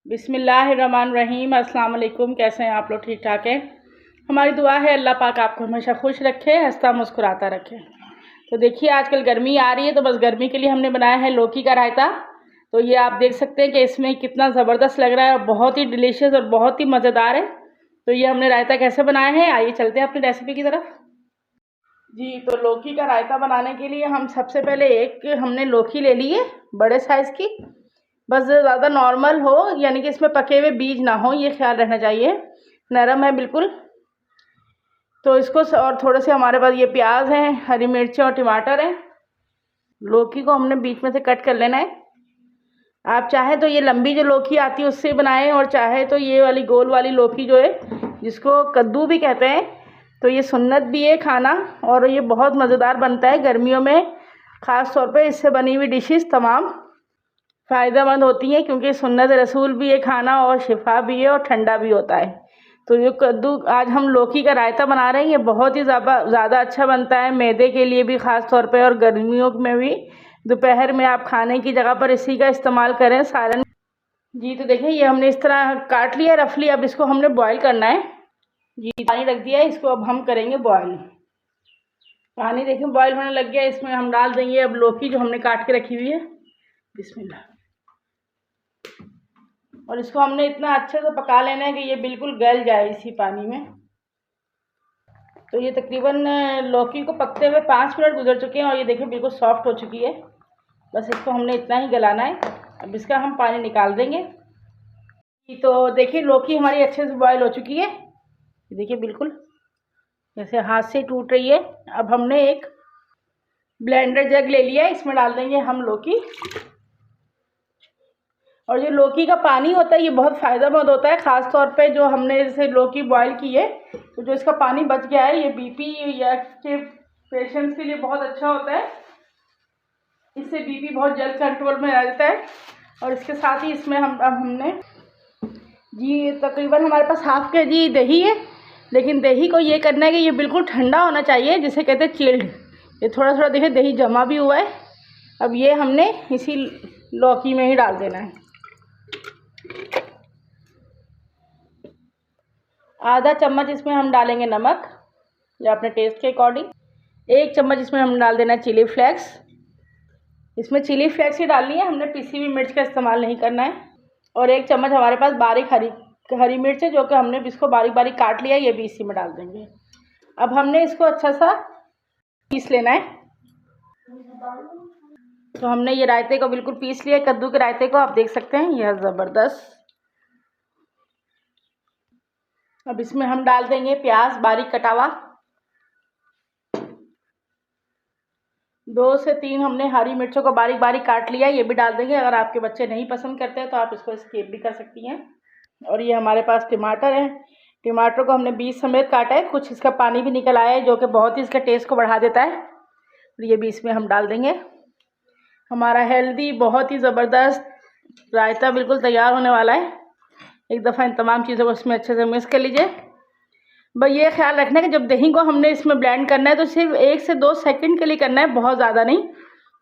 बिस्मिल्लाहिर्रहमानिर्रहीम। अस्सलाम वालेकुम। कैसे हैं आप लोग? ठीक ठाक हैं? हमारी दुआ है अल्लाह पाक आपको हमेशा खुश रखे, हंसता मुस्कुराता रखे। तो देखिए आजकल गर्मी आ रही है, तो बस गर्मी के लिए हमने बनाया है लौकी का रायता। तो ये आप देख सकते हैं कि इसमें कितना ज़बरदस्त लग रहा है और बहुत ही डिलीशियस और बहुत ही मज़ेदार है। तो ये हमने रायता कैसे बनाया है, आइए चलते हैं अपनी रेसिपी की तरफ। जी, तो लौकी का रायता बनाने के लिए हम सबसे पहले हमने लौकी ले ली है बड़े साइज़ की। बस ज़्यादा नॉर्मल हो, यानी कि इसमें पके हुए बीज ना हो, ये ख्याल रखना चाहिए। नरम है बिल्कुल। तो इसको और थोड़े से हमारे पास ये प्याज हैं, हरी मिर्चें और टमाटर हैं। लौकी को हमने बीच में से कट कर लेना है। आप चाहे तो ये लंबी जो लौकी आती है उससे बनाएं, और चाहे तो ये वाली गोल वाली लौकी जो है जिसको कद्दू भी कहते हैं। तो ये सुन्नत भी है खाना, और ये बहुत मज़ेदार बनता है गर्मियों में। ख़ास तौर पे इससे बनी हुई डिशेस तमाम फ़ायदेमंद होती हैं, क्योंकि सुन्नत रसूल भी है खाना, और शिफा भी है और ठंडा भी होता है। तो ये कद्दू, आज हम लौकी का रायता बना रहे हैं, ये बहुत ही ज़्यादा अच्छा बनता है मैदे के लिए भी ख़ास तौर पे, और गर्मियों में भी दोपहर में आप खाने की जगह पर इसी का इस्तेमाल करें सालन। जी, तो देखिए ये हमने इस तरह काट लिया रफली। अब इसको हमने बॉईल करना है। जी, पानी रख दिया है, इसको अब हम करेंगे बॉईल। पानी देखिए बॉईल होने लग गया, इसमें हम डाल देंगे अब लौकी जो हमने काट के रखी हुई है। बिस्मिल्लाह। और इसको हमने इतना अच्छे से पका लेना है कि ये बिल्कुल गल जाए इसी पानी में। तो ये तकरीबन लौकी को पकते हुए 5 मिनट गुजर चुके हैं, और ये देखिए बिल्कुल सॉफ्ट हो चुकी है। बस इसको हमने इतना ही गलाना है। अब इसका हम पानी निकाल देंगे। तो देखिए लौकी हमारी अच्छे से बॉयल हो चुकी है। देखिए बिल्कुल जैसे हाथ से टूट रही है। अब हमने एक ब्लेंडर जग ले लिया है, इसमें डाल देंगे हम लौकी। और जो लौकी का पानी होता है ये बहुत फ़ायदेमंद होता है, ख़ास तौर पे जो हमने जैसे लौकी बॉईल की है, तो जो इसका पानी बच गया है ये बीपी या के पेशेंट्स के लिए बहुत अच्छा होता है। इससे बीपी बहुत जल्द कंट्रोल में आ जाता है। और इसके साथ ही इसमें हमने जी तकरीबन हमारे पास हाफ़ kg दही है, लेकिन दही को ये करना है कि ये बिल्कुल ठंडा होना चाहिए, जिसे कहते हैं चिल्ड। ये थोड़ा थोड़ा देखिए दही जमा भी हुआ है। अब ये हमने इसी लौकी में ही डाल देना है। आधा चम्मच इसमें हम डालेंगे नमक, या अपने टेस्ट के अकॉर्डिंग। 1 चम्मच इसमें हम डाल देना चिली फ्लेक्स। इसमें चिली फ्लेक्स ही डालनी है, हमने पिसी हुई मिर्च का इस्तेमाल नहीं करना है। और 1 चम्मच हमारे पास बारीक हरी मिर्च है, जो कि हमने इसको बारीक बारीक काट लिया, ये भी इसी में डाल देंगे। अब हमने इसको अच्छा सा पीस लेना है। तो हमने ये रायते को बिल्कुल पीस लिया, कद्दू के रायते को आप देख सकते हैं, यह ज़बरदस्त। अब इसमें हम डाल देंगे प्याज बारीक कटा हुआ। 2 से 3 हमने हरी मिर्चों को बारीक बारीक काट लिया, ये भी डाल देंगे। अगर आपके बच्चे नहीं पसंद करते हैं तो आप इसको स्किप भी कर सकती हैं। और ये हमारे पास टमाटर है, टमाटर को हमने बीज समेत काटा है। कुछ इसका पानी भी निकल आया है, जो कि बहुत ही इसका टेस्ट को बढ़ा देता है। और ये भी इसमें हम डाल देंगे। हमारा हेल्दी बहुत ही ज़बरदस्त रायता बिल्कुल तैयार होने वाला है। एक दफ़ा इन तमाम चीज़ों को इसमें अच्छे से मिक्स कर लीजिए। बस ये ख्याल रखना है कि जब दही को हमने इसमें ब्लेंड करना है तो सिर्फ 1 से 2 सेकंड के लिए करना है, बहुत ज़्यादा नहीं,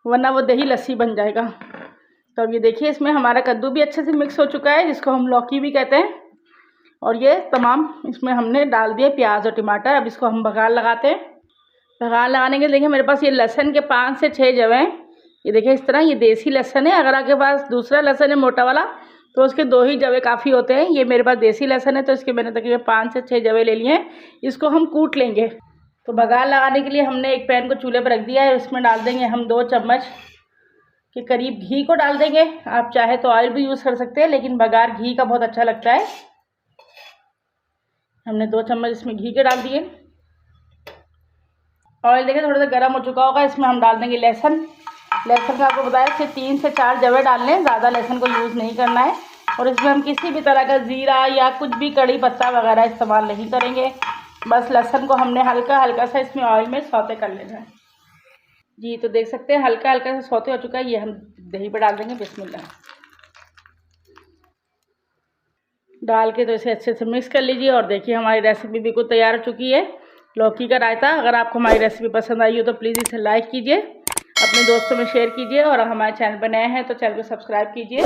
वरना वो दही लस्सी बन जाएगा। तो अब ये देखिए इसमें हमारा कद्दू भी अच्छे से मिक्स हो चुका है, जिसको हम लौकी भी कहते हैं। और ये तमाम इसमें हमने डाल दिए प्याज और टमाटर। अब इसको हम बघार लगाते हैं। बघार लगाने के लिए देखिए मेरे पास ये लहसुन के 5 से 6 जवे हैं। ये देखिए इस तरह, ये देसी लहसुन है। अगर आपके पास दूसरा लहसुन है मोटा वाला, तो उसके 2 ही जवे काफ़ी होते हैं। ये मेरे पास देसी लहसुन है, तो इसके मैंने तकरीबन 5 से 6 जवे ले लिए हैं। इसको हम कूट लेंगे। तो बघार लगाने के लिए हमने एक पैन को चूल्हे पर रख दिया है। उसमें डाल देंगे हम 2 चम्मच के करीब घी को डाल देंगे। आप चाहे तो ऑयल भी यूज़ कर सकते हैं, लेकिन बघार घी का बहुत अच्छा लगता है। हमने 2 चम्मच इसमें घी के डाल दिए। ऑयल देखिए थोड़ा सा गर्म हो चुका होगा, इसमें हम डाल देंगे लहसुन। लहसुन का आपको बताया सिर्फ 3 से 4 जवे डालने हैं, ज़्यादा लहसुन को यूज़ नहीं करना है। और इसमें हम किसी भी तरह का ज़ीरा या कुछ भी कड़ी पत्ता वगैरह इस्तेमाल नहीं करेंगे। बस लहसुन को हमने हल्का हल्का सा इसमें ऑयल में सौते कर लेना है। जी, तो देख सकते हैं हल्का हल्का सा सौते हो चुका है। ये हम दही पर डाल देंगे। बिस्मिल्लाह डाल के तो इसे अच्छे से मिक्स कर लीजिए। और देखिए हमारी रेसिपी बिल्कुल तैयार हो चुकी है, लौकी का रायता। अगर आपको हमारी रेसिपी पसंद आई हो तो प्लीज़ इसे लाइक कीजिए, अपने दोस्तों में शेयर कीजिए, और हमारे चैनल पर नए हैं तो चैनल को सब्सक्राइब कीजिए।